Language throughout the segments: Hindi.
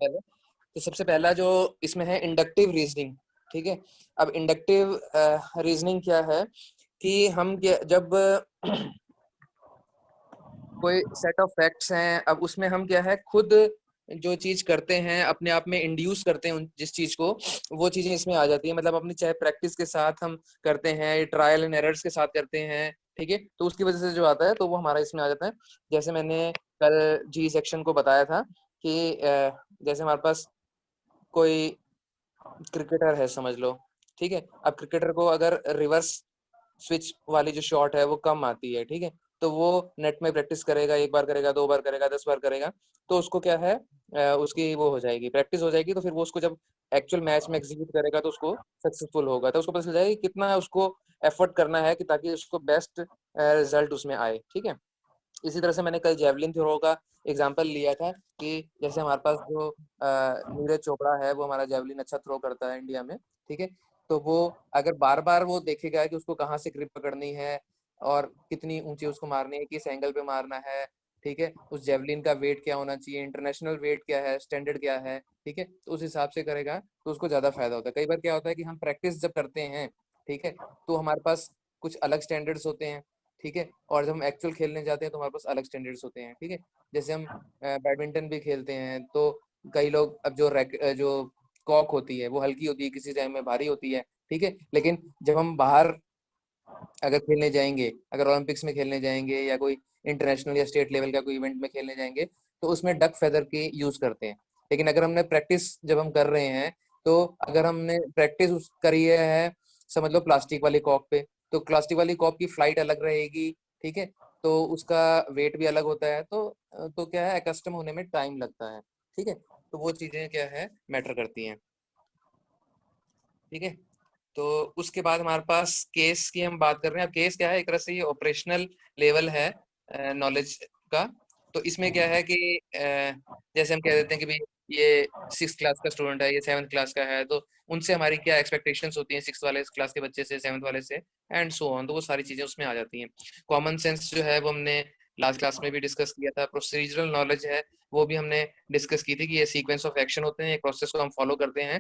पहले। तो सबसे पहला जो इसमें है इंडक्टिव रीजनिंग, ठीक है। अब इंडक्टिव रीजनिंग क्या है कि हम जब कोई सेट ऑफ फैक्ट्स हैं, अब उसमें हम क्या है खुद जो चीज करते हैं अपने आप में इंड्यूस करते हैं जिस चीज को, वो चीजें इसमें आ जाती है। मतलब अपनी चाहे प्रैक्टिस के साथ हम करते हैं, ट्रायल एंड एरर्स के साथ करते हैं, ठीक है, तो उसकी वजह से जो आता है तो वो हमारा इसमें आ जाता है। जैसे मैंने कल जी सेक्शन को बताया था कि जैसे हमारे पास कोई क्रिकेटर है समझ लो, ठीक है। अब क्रिकेटर को अगर रिवर्स स्विच वाली जो शॉट है वो कम आती है, ठीक है, तो वो नेट में प्रैक्टिस करेगा, एक बार करेगा, दो बार करेगा, 10 बार करेगा, तो उसको क्या है उसकी वो हो जाएगी, प्रैक्टिस हो जाएगी। तो फिर वो उसको जब एक्चुअल मैच में एग्जीक्यूट करेगा तो उसको सक्सेसफुल होगा, तो उसको पता चल जाएगा कि कितना उसको एफर्ट करना है कि ताकि उसको बेस्ट रिजल्ट उसमें आए, ठीक है। इसी तरह से मैंने कल जेवलिन थ्रो का एग्जांपल लिया था कि जैसे हमारे पास जो नीरज चोपड़ा है वो हमारा जेवलिन अच्छा थ्रो करता है इंडिया में, ठीक है। तो वो अगर बार बार वो देखेगा कि उसको कहाँ से ग्रिप पकड़नी है और कितनी ऊंची उसको मारनी है, किस एंगल पे मारना है, ठीक है, उस जेवलिन का वेट क्या होना चाहिए, इंटरनेशनल वेट क्या है, स्टैंडर्ड क्या है, ठीक है, तो उस हिसाब से करेगा तो उसको ज्यादा फायदा होता है। कई बार क्या होता है कि हम प्रैक्टिस जब करते हैं, ठीक है, तो हमारे पास कुछ अलग स्टैंडर्ड्स होते हैं, ठीक है, और जब हम एक्चुअल खेलने जाते हैं तो हमारे पास अलग स्टैंडर्ड्स होते हैं, ठीक है। जैसे हम बैडमिंटन भी खेलते हैं तो कई लोग, अब जो कॉक होती है वो हल्की होती है, किसी टाइम में भारी होती है, ठीक है, लेकिन जब हम बाहर अगर खेलने जाएंगे, अगर ओलंपिक्स में खेलने जाएंगे या कोई इंटरनेशनल या स्टेट लेवल का कोई इवेंट में खेलने जाएंगे, तो उसमें डक फेदर की यूज करते हैं। लेकिन अगर हमने प्रैक्टिस जब हम कर रहे हैं, तो अगर हमने प्रैक्टिस करी है समझ लो प्लास्टिक वाली कॉक पे, तो प्लास्टिक वाली कॉक की फ्लाइट अलग रहेगी, ठीक है, तो उसका वेट भी अलग होता है, तो क्या है अकस्टम होने में टाइम लगता है, ठीक है, तो वो चीजें क्या है मैटर करती हैं, ठीक है। तो उसके बाद हमारे पास केस की हम बात कर रहे हैं। अब केस क्या है, एक तरह से ये ऑपरेशनल लेवल है नॉलेज का। तो इसमें क्या है कि जैसे हम कह देते हैं कि भाई ये 6th क्लास का स्टूडेंट है, ये 7th क्लास का है, तो उनसे हमारी क्या एक्सपेक्टेशंस होती हैं 6th वाले क्लास के बच्चे से, 7th वाले से, एंड सो ऑन, तो वो सारी चीजें उसमें आ जाती हैं। कॉमन सेंस जो है वो हमने लास्ट क्लास में भी डिस्कस किया था। प्रोसीजरल नॉलेज है वो भी हमने डिस्कस की थी कि ये सीक्वेंस ऑफ एक्शन होते हैं, एक प्रोसेस को हम फॉलो करते हैं,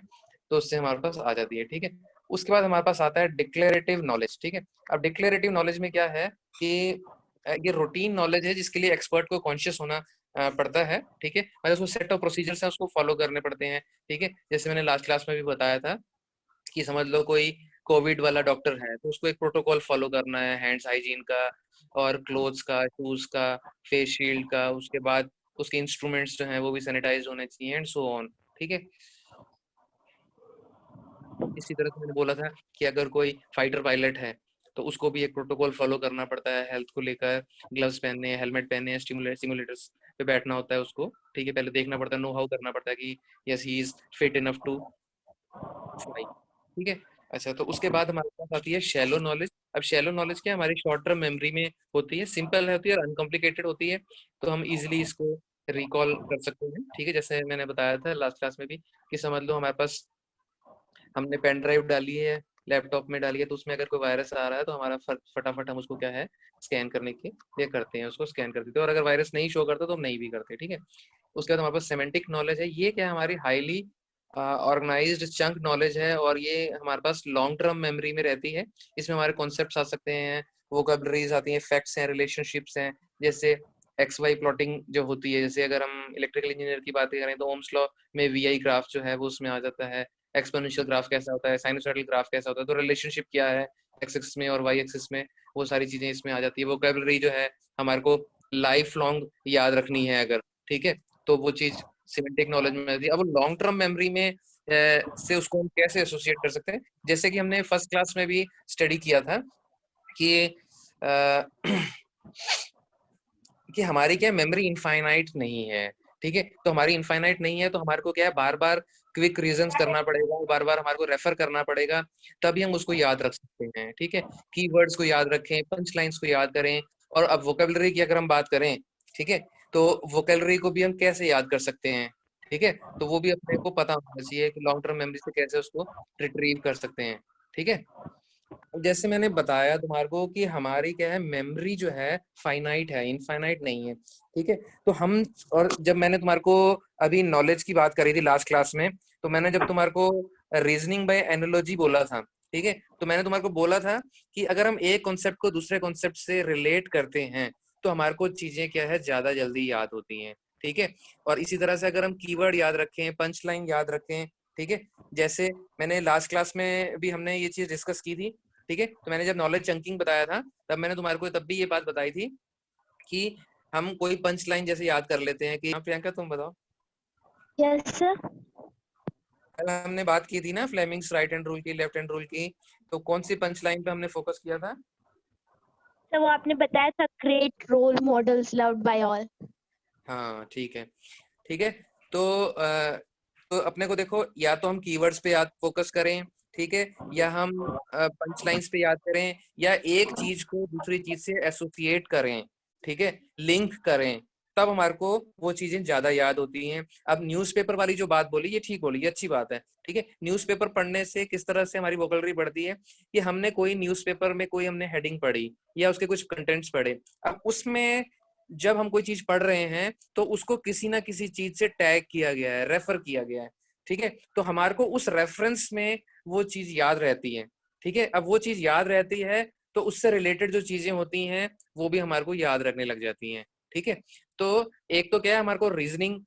तो उससे हमारे पास आ जाती है, ठीक है। उसके बाद हमारे पास आता है डिक्लेरेटिव नॉलेज, ठीक है। अब डिक्लेरेटिव नॉलेज में क्या है कि ये रूटीन नॉलेज है जिसके लिए एक्सपर्ट को कॉन्शियस होना पड़ता है, ठीक है, मतलब उसको सेट ऑफ प्रोसीजर्स है उसको फॉलो करने पड़ते हैं, ठीक है। जैसे मैंने लास्ट क्लास में भी बताया था कि समझ लो कोई कोविड वाला डॉक्टर है तो उसको एक प्रोटोकॉल फॉलो करना है, हैंड्स हाइजीन का और क्लोथ्स का, शूज का, फेस शील्ड का, उसके बाद उसके इंस्ट्रूमेंट्स जो हैं वो भी सैनिटाइज होने चाहिए, एंड सो ऑन, ठीक है। इसी तरह से मैंने बोला था कि अगर कोई फाइटर पायलट है तो उसको भी एक प्रोटोकॉल फॉलो करना पड़ता है हेल्थ को लेकर, ग्लव्स पहनने हैं, हेलमेट पहनने हैं, सिमुलेटर्स पे बैठना होता है उसको, ठीक है, पहले देखना पड़ता है, नो हाउ करना पड़ता है कि yes he is fit enough to fly, ठीक है। अच्छा, तो उसके बाद हमारे पास आती है शैलो नॉलेज। अब शैलो नॉलेज क्या हमारी शॉर्ट टर्म मेमोरी में होती है, सिंपल होती है और अनकॉम्प्लिकेटेड होती है, तो हम इजिली इसको रिकॉल कर सकते हैं, ठीक है। जैसे मैंने बताया था लास्ट क्लास में भी कि समझ लो हमारे पास हमने पेन ड्राइव डाली है, लैपटॉप में डाली है, तो उसमें अगर कोई वायरस आ रहा है तो हमारा फटाफट हम उसको क्या है स्कैन करने के लिए करते हैं, उसको स्कैन कर देते हैं, और अगर वायरस नहीं शो करता तो हम नहीं भी करते, ठीक है। उसके बाद हमारे पास सेमेंटिक नॉलेज है, ये क्या है हमारी हाईली ऑर्गेनाइज्ड चंक नॉलेज है, और ये हमारे पास लॉन्ग टर्म मेमोरी में रहती है। इसमें हमारे कॉन्सेप्ट्स आ सकते हैं, वोकैबुलरीज आती हैं, फैक्ट्स हैं, रिलेशनशिप्स हैं, जैसे एक्स वाई प्लॉटिंग जो होती है, जैसे अगर हम इलेक्ट्रिकल इंजीनियर की बात करें तो ओम्स लॉ में वीआई ग्राफ जो है वो उसमें आ जाता है, एक्सपोनेंशियल ग्राफ कैसा होता है, साइनसॉइडल ग्राफ कैसा होता है, तो रिलेशनशिप क्या है एक्स एक्सिस में और वाई एक्सिस में, वो सारी चीजें इसमें आ जाती है। वोकैबुलरी जो है हमारे को लाइफ लॉन्ग याद रखनी है अगर, ठीक है, तो वो चीज सिमेंटिक नॉलेज में आती है। अब लॉन्ग टर्म मेमोरी में से उसको हम कैसे एसोसिएट कर सकते हैं, जैसे कि हमने फर्स्ट क्लास में भी स्टडी किया था कि अ, कि हमारी क्या मेमोरी इनफाइनाइट नहीं है, ठीक है, तो हमारी इनफाइनाइट नहीं है तो हमारे को क्या है बार बार क्विक रीजंस करना पड़ेगा, बार बार हमारे को रेफर करना पड़ेगा, तभी हम उसको याद रख सकते हैं, ठीक है। कीवर्ड्स को याद रखें, पंच लाइन्स को याद करें। और अब वोकेबलरी की अगर हम बात करें, ठीक है, तो वोकेबलरी को भी हम कैसे याद कर सकते हैं, ठीक है, तो वो भी अपने को पता होना चाहिए कि लॉन्ग टर्म मेमोरी से कैसे उसको रिट्रीव कर सकते हैं, ठीक है। जैसे मैंने बताया तुम्हारे को कि हमारी क्या है, मेमोरी जो है फाइनाइट है, इनफाइनाइट नहीं है। ठीक है, तो हम, और जब मैंने तुम्हारे को अभी नॉलेज की बात करी थी लास्ट क्लास में, तो मैंने जब तुम्हारे को रीजनिंग बाय एनालॉजी बोला था, ठीक है, तो मैंने तुम्हारे को बोला था कि अगर हम एक कॉन्सेप्ट को दूसरे कॉन्सेप्ट से रिलेट करते हैं तो हमारे को चीजें क्या है, ज्यादा जल्दी याद होती हैं। ठीक है, और इसी तरह से अगर हम कीवर्ड याद रखें, पंच लाइन याद रखें, ठीक है, जैसे मैंने लास्ट क्लास में भी हमने ये चीज डिस्कस की थी। ठीक है, तो मैंने जब नॉलेज चंकिंग बताया था तब मैंने तुम्हारे को तब भी ये बात बताई थी कि हम कोई पंच लाइन जैसे याद कर लेते हैं कि, हाँ प्रियंका तुम बताओ। Yes sir. कल हमने बात की थी ना फ्लेमिंग्स राइट हैंड रूल की, लेफ्ट हैंड रूल की, तो कौन सी पंच लाइन पे हमने फोकस किया था? तो वो आपने बताया था, great role models loved by all. हाँ ठीक है, ठीक है, तो तो अपने को देखो, या तो हम कीवर्ड्स पे याद फोकस करें, ठीक है, या हम पंच लाइंस पे याद करें, या एक चीज को दूसरी चीज से एसोसिएट करें, ठीक है, लिंक करें, तब हमारे को वो चीजें ज्यादा याद होती हैं। अब न्यूज़पेपर वाली जो बात बोली, ये ठीक बोली, ये अच्छी बात है। ठीक है, न्यूज़पेपर पढ़ने से किस तरह से हमारी वोकैबुलरी बढ़ती है कि हमने कोई न्यूज़पेपर में कोई हमने हेडिंग पढ़ी या उसके कुछ कंटेंट्स पढ़े, अब उसमें जब हम कोई चीज पढ़ रहे हैं तो उसको किसी ना किसी चीज से टैग किया गया है, रेफर किया गया है। ठीक है, तो हमारे को उस रेफरेंस में वो चीज याद रहती है। ठीक है, अब वो चीज याद रहती है तो उससे रिलेटेड जो चीजें होती हैं वो भी हमारे को याद रखने लग जाती हैं। ठीक है, तो एक तो क्या है, हमारे को रीजनिंग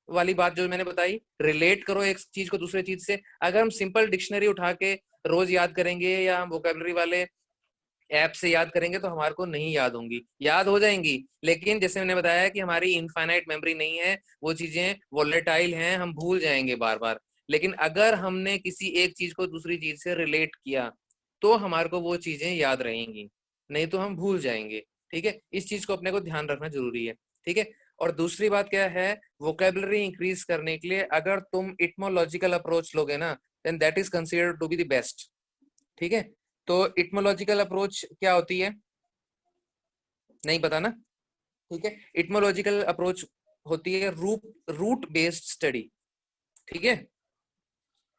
वाली बात जो मैंने बताई, रिलेट करो एक चीज को दूसरे चीज से। अगर हम सिंपल डिक्शनरी उठा के रोज याद करेंगे या हम वोकेबलरी वाले ऐप से याद करेंगे तो हमारे को नहीं याद होंगी, याद हो जाएंगी, लेकिन जैसे मैंने बताया कि हमारी इनफाइनाइट मेमोरी नहीं है, वो चीजें वोलेटाइल हैं, हम भूल जाएंगे बार बार। लेकिन अगर हमने किसी एक चीज को दूसरी चीज से रिलेट किया तो हमारे को वो चीजें याद रहेंगी, नहीं तो हम भूल जाएंगे। ठीक है, इस चीज को अपने को ध्यान रखना जरूरी है। ठीक है, और दूसरी बात क्या है, वोकेबलरी इंक्रीज करने के लिए अगर तुम इटमोलॉजिकल अप्रोच लोगे ना, then that is considered to be the best. ठीक है, तो इटमोलॉजिकल अप्रोच क्या होती है, नहीं पता ना? ठीक है, इटमोलॉजिकल अप्रोच होती है रूट बेस्ड स्टडी। ठीक है,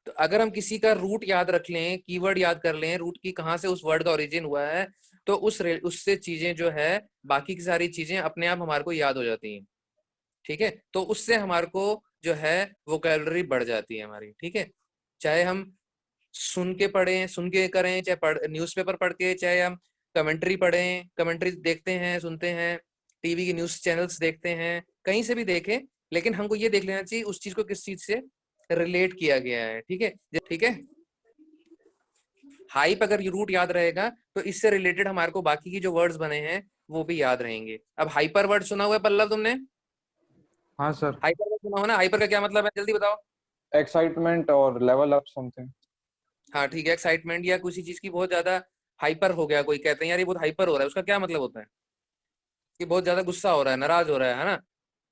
तो अगर हम किसी का रूट याद रख लें, कीवर्ड याद कर लें, रूट की कहां से उस वर्ड का ओरिजिन हुआ है, तो उससे चीजें जो है, बाकी की सारी चीजें अपने आप हमारे को याद हो जाती हैं। ठीक है, तो उससे हमारे को जो है वोकैबुलरी बढ़ जाती है हमारी। ठीक है, चाहे हम सुन के पढ़ें, सुन के करें, चाहे न्यूज़पेपर पढ़ के, चाहे हम कमेंट्री पढ़ें, कमेंट्री देखते हैं, सुनते हैं, टीवी के न्यूज चैनल्स देखते हैं, कहीं से भी देखें, लेकिन हमको ये देख लेना चाहिए उस चीज को किस चीज से रिलेट किया गया है। ठीक है, ठीक है, हाइप अगर रूट याद रहेगा तो इससे रिलेटेड हमारे को बाकी की जो वर्ड्स बने हैं वो भी याद रहेंगे। अब हाइपर वर्ड सुना हुआ है पल्लव तुमने? हाँ सर। हाइपर वर्ड सुना हुआ ना, हाइपर का क्या मतलब है जल्दी बताओ। एक्साइटमेंट और लेवल अप समथिंग। हाँ ठीक है, एक्साइटमेंट या किसी चीज की बहुत ज्यादा हाइपर हो गया, कोई कहते हैं यार ये बहुत हाइपर हो रहा है, उसका क्या मतलब होता है कि बहुत ज्यादा गुस्सा हो रहा है, नाराज हो रहा है ना,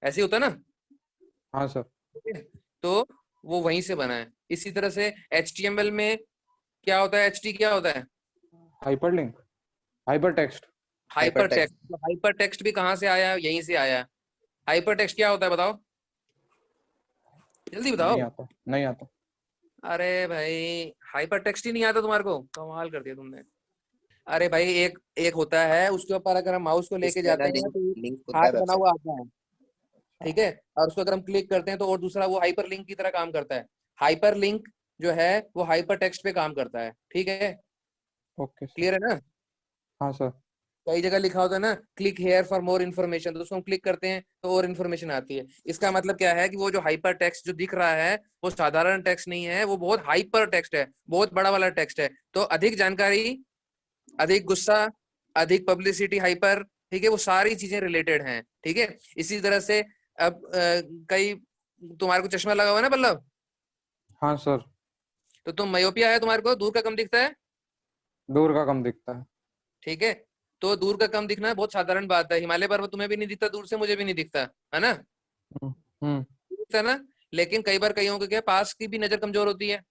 ऐसे ही होता है ना? हाँ सर। ठीक है? तो वो वहीं से बना है। इसी तरह से HTML में क्या होता है, HT क्या होता है? Hyperlink, hyper text. Hyper text. तो हाइपर टेक्स्ट भी कहाँ से आया, यहीं से आया। हाइपर टेक्स्ट क्या होता है बताओ, जल्दी बताओ। नहीं आता, नहीं आता। अरे भाई, हाइपर टेक्स्ट ही नहीं आता तुम्हारे को, कमाल कर दिया तुमने। अरे भाई, एक एक होता है, उसके ऊपर अगर हम माउस को लेके जाते हैं तो लिंक होता है हार्ट बना वेबसाइट। हुआ आता है। ठीक है, और उसको अगर हम क्लिक करते हैं तो और दूसरा वो हाइपर लिंक की तरह काम करता है। हाइपर लिंक जो है वो हाइपर टेक्स्ट पे काम करता है। ठीक है, ओके सर। क्लियर है ना? हाँ सर। कई जगह लिखा होता है ना, click here for more information, तो उसको हम क्लिक करते हैं तो और इन्फॉर्मेशन आती है। इसका मतलब क्या है कि वो जो हाइपर टेक्स्ट जो दिख रहा है वो साधारण टेक्स्ट नहीं है, वो बहुत हाइपर टेक्स्ट है, बहुत बड़ा वाला टेक्स्ट है। तो अधिक जानकारी, अधिक गुस्सा, अधिक पब्लिसिटी, हाइपर, ठीक है, वो सारी चीजें रिलेटेड हैं। ठीक है, इसी तरह से अब कई, तुम्हारे को चश्मा लगा हुआ है ना पल्लव? हाँ सर। तो तुम मायोपिया है, तुम्हारे को दूर का कम दिखता है। दूर का कम दिखता है। ठीक है, तो दूर का कम दिखना बहुत साधारण बात है, हिमालय पर्वत तुम्हें भी नहीं दिखता दूर से, मुझे भी नहीं दिखता है ना, हम्म हम्म, दिखता ना। लेकिन कई बार कईयों को क्या, पास की भी नजर कमजोर होती है।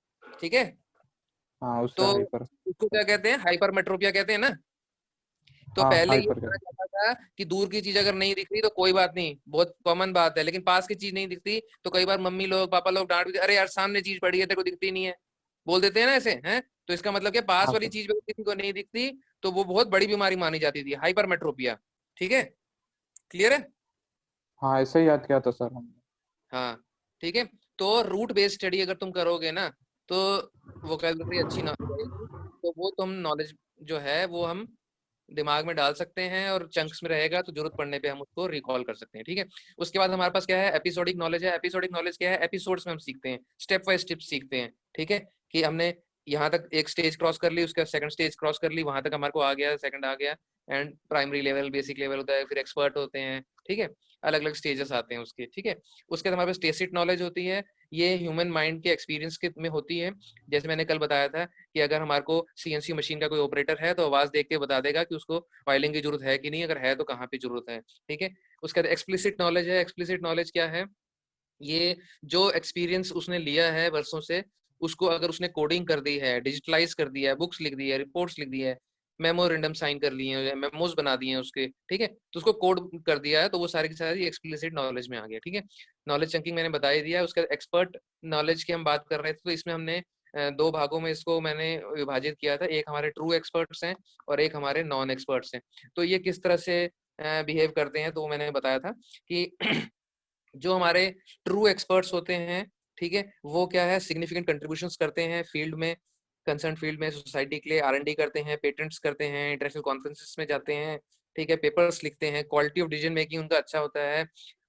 ठीक है, हाँ उससे तो हाइपर। उसको क्या कहते हैं, हाइपरमेट्रोपिया कहते हैं ना। तो हाँ पहले ये हाइपर माना का। जाता था कि दूर की चीज अगर नहीं दिख रही तो कोई बात नहीं, बहुत कॉमन बात है, लेकिन पास की चीज नहीं दिखती तो कई बार मम्मी लोग, पापा लोग डांट भी, अरे यार सामने चीज पड़ी है तेरे को दिखती नहीं है, बोल देते हैं ना ऐसे हैं। तो इसका मतलब क्या, पास हाँ वाली सर। चीज अगर किसी को नहीं दिखती तो वो बहुत बड़ी बीमारी मानी जाती थी, हाइपरमेट्रोपिया। ठीक है, क्लियर है? हाँ ऐसे ही याद किया था सर हमने। हाँ ठीक है। तो रूट बेस्ड स्टडी अगर तुम करोगे ना तो वोकैबुलरी अच्छी ना हो जाएगी, तो वो तुम नॉलेज जो है वो हम दिमाग में डाल सकते हैं और चंक्स में रहेगा, तो जरूरत पड़ने पे हम उसको रिकॉल कर सकते हैं। ठीक है, उसके बाद हमारे पास क्या है, एपिसोडिक नॉलेज है। एपिसोडिक नॉलेज क्या है, एपिसोड्स में हम सीखते हैं, स्टेप बाय स्टेप सीखते हैं। ठीक है, कि हमने यहाँ तक एक स्टेज क्रॉस कर ली, उसके बाद सेकंड स्टेज क्रॉस कर ली, वहां तक हमारे को आ गया, सेकंड आ गया, and primary level, basic level होता है, फिर एक्सपर्ट होते हैं। ठीक है, अलग अलग स्टेजेस आते हैं उसके। ठीक है, उसके बाद हमारे पास टेसिट नॉलेज होती है, ये ह्यूमन माइंड के एक्सपीरियंस के में होती है। जैसे मैंने कल बताया था कि अगर हमारे को सीएनसी मशीन का कोई ऑपरेटर है तो आवाज देख के बता देगा कि उसको ऑयलिंग की जरूरत है कि नहीं, अगर है तो कहाँ पे जरूरत है। ठीक है, उसके बाद एक्सप्लिसिट नॉलेज है। एक्सप्लिसिट नॉलेज क्या है, ये जो एक्सपीरियंस उसने लिया है वर्षों से, उसको अगर उसने कोडिंग कर दी है, डिजिटलाइज कर दिया है, बुक्स लिख दी है, रिपोर्ट्स लिख दी है, मेमोरेंडम साइन कर लिए हैं, मेमोज बना दिए हैं उसके। ठीक है, तो उसको कोड कर दिया है, तो वो सारी की सारी एक्सप्लिसिट नॉलेज में आ गया। ठीक है, नॉलेज चंकिंग मैंने बता ही दिया। उसका एक्सपर्ट नॉलेज की हम बात कर रहे थे, तो इसमें हमने दो भागों में इसको मैंने विभाजित किया था, एक हमारे ट्रू एक्सपर्ट्स हैं और एक हमारे नॉन एक्सपर्ट्स हैं। तो ये किस तरह से बिहेव करते हैं, तो मैंने बताया था कि जो हमारे ट्रू एक्सपर्ट्स होते हैं, ठीक है, वो क्या है, सिग्निफिकेंट कंट्रीब्यूशंस करते हैं फील्ड में, कंसर्न फील्ड में, सोसाइटी के लिए R&D करते हैं, पेटेंट्स करते हैं, इंटरनेशनल कॉन्फ्रेंसेस में जाते हैं। ठीक है, पेपर्स लिखते हैं, क्वालिटी ऑफ डिसीजन मेकिंग उनका अच्छा होता है,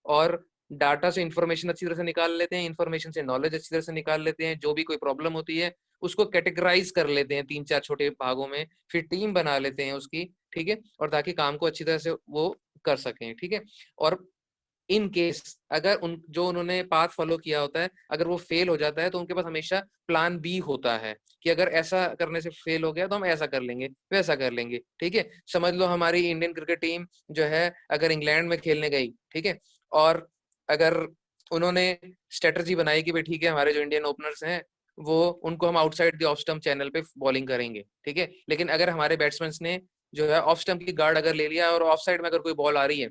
और डाटा से इंफॉर्मेशन अच्छी तरह से निकाल लेते हैं, इंफॉर्मेशन से नॉलेज अच्छी तरह से निकाल लेते हैं, जो भी कोई प्रॉब्लम होती है उसको कैटेगराइज कर लेते हैं 3-4 छोटे भागों में, फिर टीम बना लेते हैं उसकी। ठीक है, और ताकि काम को अच्छी तरह से वो कर सकें। ठीक है, और इन केस अगर उन जो उन्होंने पाथ फॉलो किया होता है, अगर वो फेल हो जाता है, तो उनके पास हमेशा प्लान बी होता है कि अगर ऐसा करने से फेल हो गया तो हम ऐसा कर लेंगे, वैसा कर लेंगे। ठीक है, समझ लो हमारी इंडियन क्रिकेट टीम जो है अगर इंग्लैंड में खेलने गई, ठीक है, और अगर उन्होंने स्ट्रेटजी बनाई कि भाई ठीक है, हमारे जो इंडियन ओपनर्स हैं वो उनको हम outside the off stump channel पे बॉलिंग करेंगे। ठीक है, लेकिन अगर हमारे बैट्समैन ने जो है ऑफ स्टंप की गार्ड अगर ले लिया और ऑफ साइड में अगर कोई बॉल आ रही है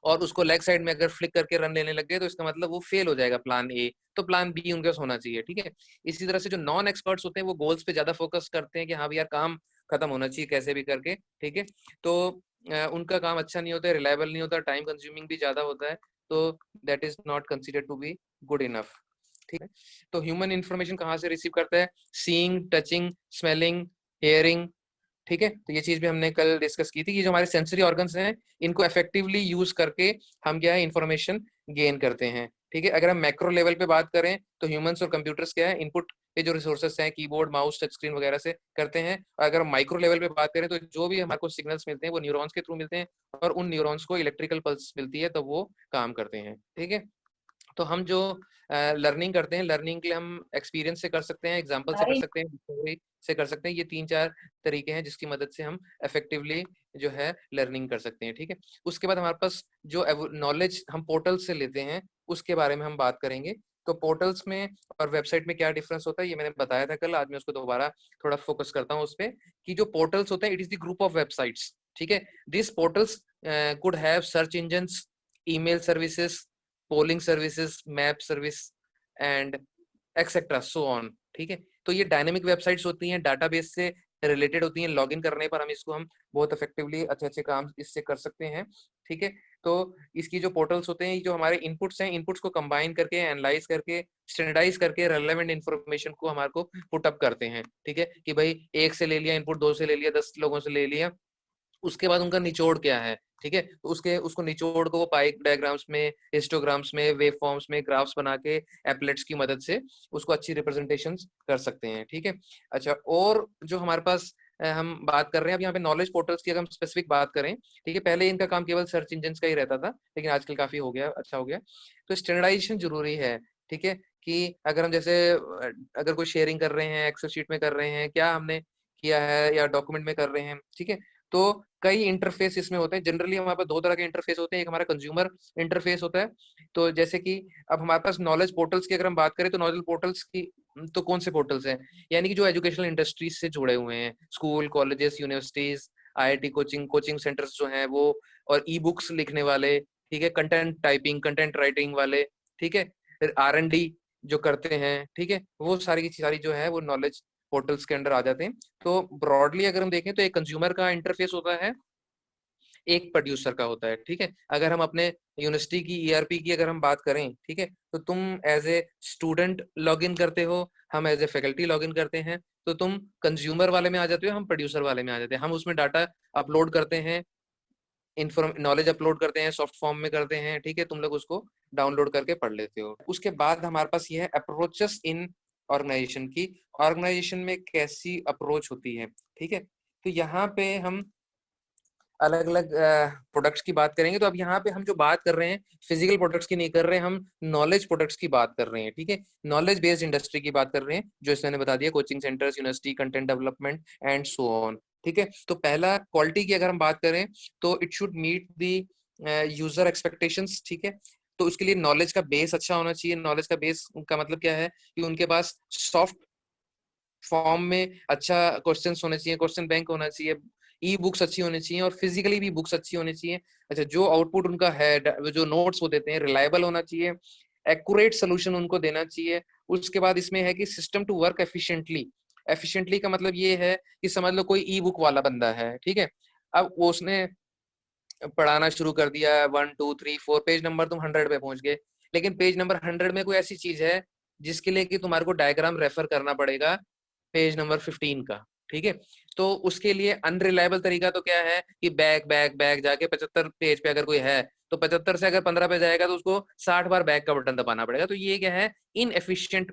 और उसको लेग साइड में अगर फ्लिक करके रन लेने लग गए, तो इसका मतलब वो फेल हो जाएगा प्लान ए, तो प्लान बी उनके पास होना चाहिए। ठीक है, इसी तरह से जो नॉन एक्सपर्ट्स होते हैं वो गोल्स पे ज्यादा फोकस करते हैं कि हाँ भी यार काम खत्म होना चाहिए कैसे भी करके। ठीक है, तो उनका काम अच्छा नहीं होता है, रिलायबल नहीं होता, टाइम कंज्यूमिंग भी ज्यादा होता है, तो that is not considered to be good enough. ठीक है, तो ह्यूमन इंफॉर्मेशन कहाँ से रिसीव करता है, सीइंग, टचिंग, स्मेलिंग, हेयरिंग। ठीक है, तो ये चीज भी हमने कल डिस्कस की थी कि जो हमारे सेंसरी ऑर्गन्स हैं इनको इफेक्टिवली यूज करके हम क्या है, इंफॉर्मेशन गेन करते हैं। ठीक है, अगर हम मैक्रो लेवल पे बात करें तो ह्यूमंस और कंप्यूटर्स क्या है, इनपुट पे जो रिसोर्सेस हैं, कीबोर्ड, माउस, टच स्क्रीन वगैरह से करते हैं। और अगर हम माइक्रो लेवल पे बात करें तो जो भी हमारे को सिग्नल्स मिलते हैं वो न्यूरॉन्स के थ्रू मिलते हैं, और उन न्यूरॉन्स को इलेक्ट्रिकल पल्स मिलती है, तो वो काम करते हैं। ठीक है, तो हम जो लर्निंग करते हैं, लर्निंग के लिए हम एक्सपीरियंस से कर सकते हैं, एग्जांपल से कर सकते हैं, डिस्कवरी से कर सकते हैं। ये 3-4 तरीके हैं जिसकी मदद से हम इफेक्टिवली जो है लर्निंग कर सकते हैं। ठीक है, उसके बाद हमारे पास जो नॉलेज हम पोर्टल से लेते हैं उसके बारे में हम बात करेंगे। तो पोर्टल्स में और वेबसाइट में क्या डिफरेंस होता है, ये मैंने बताया था कल, आज मैं उसको दोबारा थोड़ा फोकस करता हूँ उस पर, कि जो पोर्टल्स होते हैं it is the group of websites. ठीक है, this portals could have search engines, email services, polling services, map service and etcetera so on. ठीक है, तो ये डायनेमिक वेबसाइट्स होती हैं, डाटाबेस से रिलेटेड होती हैं, लॉगिन करने पर हम बहुत इफेक्टिवली अच्छे अच्छे काम इससे कर सकते हैं। ठीक है, तो इसकी जो पोर्टल्स होते हैं, जो हमारे इनपुट्स हैं, इनपुट्स को कंबाइन करके, एनालाइज करके, स्टैंडर्डाइज करके रेलेवेंट इन्फॉर्मेशन को हमारे को पुट अप करते हैं। ठीक है, कि भाई एक से ले लिया इनपुट, 2 से ले लिया, 10 लोगों से ले लिया, उसके बाद उनका निचोड़ क्या है। ठीक है, तो उसको निचोड़ को वो पाई डायग्राम्स में, हिस्टोग्राम्स में, वेव फॉर्म्स में, ग्राफ्स बना के एप्लेट्स की मदद से उसको अच्छी रिप्रेजेंटेशन कर सकते हैं। ठीक है, अच्छा, और जो हमारे पास हम बात कर रहे हैं अब यहाँ पे नॉलेज पोर्टल्स की, अगर हम स्पेसिफिक बात करें, ठीक है, पहले इनका काम केवल सर्च इंजन का ही रहता था, लेकिन आजकल काफी हो गया, अच्छा हो गया। तो स्टैंडर्डाइजेशन जरूरी है। ठीक है, कि अगर हम जैसे अगर कोई शेयरिंग कर रहे हैं, एक्सेल शीट में कर रहे हैं, क्या हमने किया है, या डॉक्यूमेंट में कर रहे हैं, ठीक है, तो कई इंटरफेस इसमें होते हैं। जनरली हमारे पास 2 तरह के इंटरफेस होते हैं, एक हमारा कंज्यूमर इंटरफेस होता है। तो जैसे कि अब हमारे पास नॉलेज पोर्टल्स की अगर हम बात करें, तो नॉलेज पोर्टल्स की तो कौन से पोर्टल्स हैं, यानी कि जो एजुकेशनल इंडस्ट्रीज से जुड़े हुए हैं, school, colleges, universities, IIT coaching centres जो हैं वो, और ई बुक्स लिखने वाले, ठीक है, कंटेंट टाइपिंग, कंटेंट राइटिंग वाले, ठीक है, फिर R&D जो करते हैं, ठीक है, वो सारी की सारी जो है वो नॉलेज पोर्टल्स के अंडर आ जाते हैं। तो ब्रॉडली अगर हम देखें तो एक कंज्यूमर का इंटरफेस होता है, एक प्रोड्यूसर का होता है, ठीक है। अगर हम अपने यूनिवर्सिटी की ईआरपी की अगर हम बात करें, ठीक है, तो तुम as a student log in करते हो, हम as a faculty log in करते हैं, तो तुम कंज्यूमर वाले में आ जाते हो, हम प्रोड्यूसर वाले में आ जाते हैं। हम उसमें डाटा अपलोड करते हैं, नॉलेज अपलोड करते हैं, सॉफ्ट फॉर्म में करते हैं, ठीक है, तुम लोग उसको डाउनलोड करके पढ़ लेते हो। उसके बाद हमारे पास ये है अप्रोचेस इन ऑर्गेनाइजेशन की, ऑर्गेनाइजेशन में कैसी अप्रोच होती है, ठीक है। तो यहाँ पे हम अलग अलग प्रोडक्ट्स की बात करेंगे। तो अब यहाँ पे हम जो बात कर रहे हैं फिजिकल प्रोडक्ट्स की नहीं कर रहे हैं, हम नॉलेज प्रोडक्ट्स की बात कर रहे हैं, ठीक है। नॉलेज बेस्ड इंडस्ट्री की बात कर रहे हैं, जो इसने बता दिया, coaching centres, university, content development and so on, ठीक है। तो पहला क्वालिटी की अगर हम बात करें तो it should meet the user expectations, ठीक है। तो उसके लिए नॉलेज का बेस अच्छा होना चाहिए। नॉलेज का बेस का मतलब क्या है कि उनके पास सॉफ्ट फॉर्म में अच्छा क्वेश्चंस होने चाहिए, क्वेश्चन बैंक होना चाहिए, ई बुक्स अच्छी होनी चाहिए और फिजिकली भी बुक्स अच्छी होनी चाहिए। अच्छा, जो आउटपुट उनका है, जो नोट्स वो देते हैं, रिलायबल होना चाहिए, एक्यूरेट सोल्यूशन उनको देना चाहिए। उसके बाद इसमें है कि system to work efficiently. Efficiently का मतलब ये है कि समझ लो कोई ई बुक वाला बंदा है, ठीक है। अब वो उसने पढ़ाना शुरू कर दिया, 1 2 3 4 पेज नंबर तुम 100 पे पहुंच गए, लेकिन पेज नंबर 100 में कोई ऐसी चीज है जिसके लिए कि तुम्हारे को डायग्राम रेफर करना पड़ेगा पेज नंबर 15 का, ठीक है। तो उसके लिए अनरिलायबल तरीका तो क्या है कि बैक बैक बैक जाके 75 पेज पे अगर कोई है तो 75 से अगर 15 पे जाएगा तो उसको 60 बार बैक का बटन दबाना पड़ेगा। तो ये क्या है, इनएफिशिएंट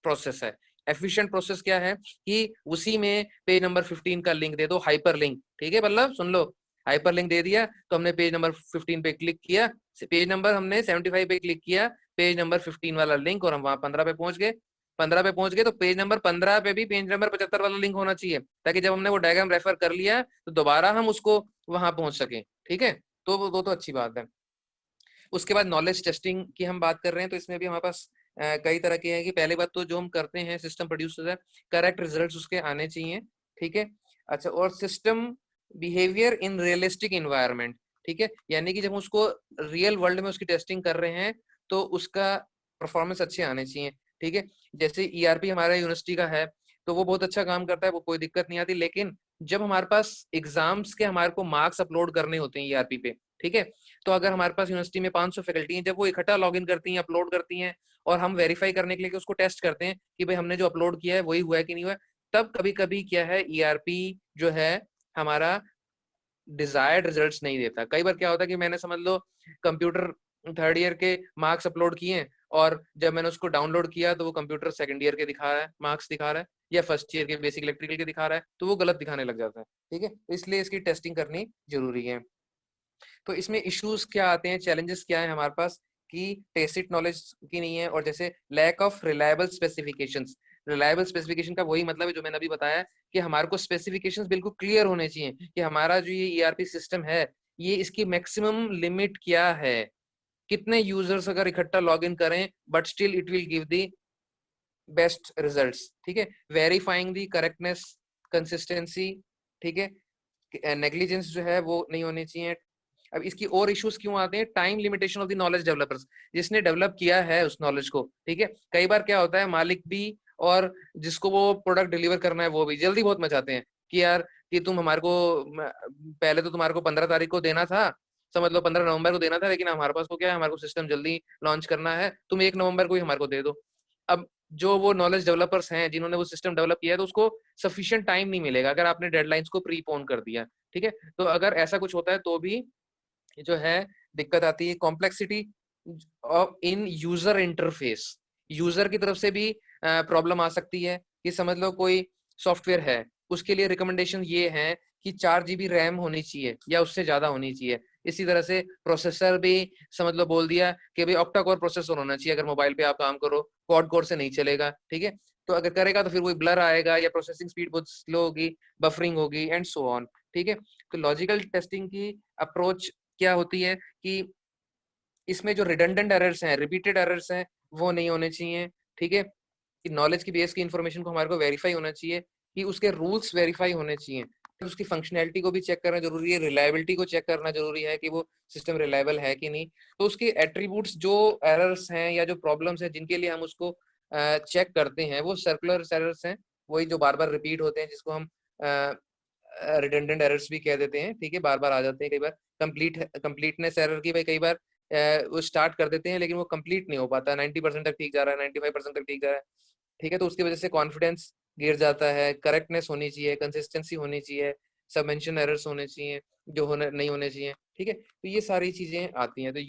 प्रोसेस है। एफिशिएंट प्रोसेस क्या है कि उसी में पेज नंबर 15 का लिंक दे दो, हाइपर लिंक, ठीक है, मतलब सुन लो, हाइपर लिंक दे दिया तो हमने पेज नंबर 15 पे क्लिक किया, पेज नंबर हमने 75 पे क्लिक किया, पेज नंबर 15 वाला लिंक, और हम वहां 15 पे पहुंच गए। 15 पे पहुंच गए तो पेज नंबर 15 पे भी पेज नंबर 75 वाला लिंक होना चाहिए, ताकि जब हमने वो डायग्राम रेफर कर लिया तो दोबारा हम उसको वहां पहुंच सके, ठीक है। तो वो तो अच्छी बात है। उसके बाद नॉलेज टेस्टिंग की हम बात कर रहे हैं, तो इसमें भी हमारे पास कई तरह के हैं कि पहले बात तो जो हम करते हैं सिस्टम प्रोड्यूसर है, करेक्ट रिजल्ट्स उसके आने चाहिए, ठीक है। अच्छा, और system behaviour in realistic environment, ठीक है, यानी कि जब हम उसको रियल वर्ल्ड में उसकी टेस्टिंग कर रहे हैं तो उसका परफॉर्मेंस अच्छे आने चाहिए, ठीक है। जैसे ईआरपी हमारा यूनिवर्सिटी का है तो वो बहुत अच्छा काम करता है, वो कोई दिक्कत नहीं आती, लेकिन जब हमारे पास एग्जाम्स के हमारे को मार्क्स अपलोड करने होते हैं ईआरपी पे, ठीक है, तो अगर हमारे पास यूनिवर्सिटी में 500 फैकल्टी हैं, जब वो इकट्ठा लॉगिन करती हैं, अपलोड करती हैं, और हम वेरीफाई करने के लिए उसको टेस्ट करते हैं कि भाई हमने जो अपलोड किया है वही हुआ है कि नहीं हुआ है, तब कभी कभी क्या है, ईआरपी जो है हमारा डिजायर्ड रिजल्ट्स नहीं देता। कई बार क्या होता है कि मैंने समझ लो कंप्यूटर थर्ड ईयर के मार्क्स अपलोड किए और जब मैंने उसको डाउनलोड किया तो वो कंप्यूटर सेकंड ईयर के दिखा रहा है, मार्क्स दिखा रहा है, या फर्स्ट ईयर के बेसिक इलेक्ट्रिकल के दिखा रहा है, तो वो गलत दिखाने लग जाता है, ठीक है। तो इसलिए इसकी टेस्टिंग करनी जरूरी है। तो इसमें इश्यूज क्या आते हैं, चैलेंजेस क्या है हमारे पास कि टेसिट नॉलेज की नहीं है, और जैसे lack of reliable specifications. Reliable specification का वही मतलब है जो मैंने अभी बताया कि हमारे को स्पेसिफिकेशंस बिल्कुल क्लियर होने चाहिए कि हमारा जो ये ईआरपी सिस्टम है ये इसकी मैक्सिमम लिमिट क्या है, कितने यूजर्स अगर इकट्ठा लॉग इन करें but still it will give the best results, ठीक है। वेरीफाइंग दी करेक्टनेस, कंसिस्टेंसी, ठीक है, नेग्लिजेंस जो है वो नहीं होनी चाहिए। अब इसकी और इश्यूज क्यों आते हैं, time limitation of the knowledge developers, जिसने डेवलप किया है उस नॉलेज को, ठीक है। कई बार क्या होता है, मालिक भी और जिसको वो प्रोडक्ट डिलीवर करना है वो भी जल्दी बहुत मचाते हैं कि यार कि तुम हमारे को पहले तो तुम्हारे को 15 तारीख को देना था, समझ लो 15 नवंबर को देना था, लेकिन हमारे पास को क्या है, हमारे को सिस्टम जल्दी लॉन्च करना है, तुम 1 नवंबर को ही हमारे को दे दो। अब जो वो नॉलेज डेवलपर्स हैं जिन्होंने वो सिस्टम डेवलप किया है तो उसको सफिशिएंट टाइम नहीं मिलेगा अगर आपने डेडलाइंस को प्रीपोन कर दिया, ठीक है। तो अगर ऐसा कुछ होता है तो भी जो है दिक्कत आती है। Complexity of in user interface, user की तरफ से भी प्रॉब्लम आ सकती है कि समझ लो कोई सॉफ्टवेयर है, उसके लिए रिकमेंडेशन ये है कि 4 GB रैम होनी चाहिए या उससे ज्यादा होनी चाहिए। इसी तरह से प्रोसेसर भी समझ लो बोल दिया कि भाई ऑक्टा कोर प्रोसेसर होना चाहिए, अगर मोबाइल पे आप काम करो क्वाड कोर से नहीं चलेगा, ठीक है। तो अगर करेगा तो फिर वही ब्लर आएगा या प्रोसेसिंग स्पीड बहुत स्लो होगी, बफरिंग होगी एंड सो ऑन, ठीक है। तो लॉजिकल टेस्टिंग की अप्रोच क्या होती है कि इसमें जो रिडंडेंट एरर्स हैं, रिपीटेड एरर्स हैं, वो नहीं होने चाहिए, ठीक है। कि नॉलेज की बेस की इन्फॉर्मेशन को हमारे को वेरीफाई होना चाहिए, कि उसके रूल्स वेरीफाई होने चाहिए, उसकी फंक्शनैलिटी को भी चेक करना जरूरी है, रिलायबिलिटी को चेक करना जरूरी है कि वो सिस्टम रिलायबल है कि नहीं। तो उसके एट्रीब्यूट्स जो एरर्स हैं या जो प्रॉब्लम्स हैं जिनके लिए हम उसको चेक करते हैं वो सर्कुलर एरर्स हैं, वही जो बार बार रिपीट होते हैं, जिसको हम रिडंडेंट एरर्स भी कह देते हैं, ठीक है, बार बार आ जाते हैं। कई बार कंप्लीटनेस एरर की, भाई कई बार वो स्टार्ट कर देते हैं लेकिन वो कंप्लीट नहीं हो पाता, 90% तक ठीक जा रहा है, 95% तक ठीक जा रहा है, ठीक है, तो उसकी वजह से कॉन्फिडेंस गिर जाता है। करेक्टनेस होनी चाहिए, कंसिस्टेंसी होनी चाहिए, सब मेंशन एरर्स होने चाहिए जो होने नहीं होने चाहिए, ठीक है, तो ये सारी चीजें आती हैं। तो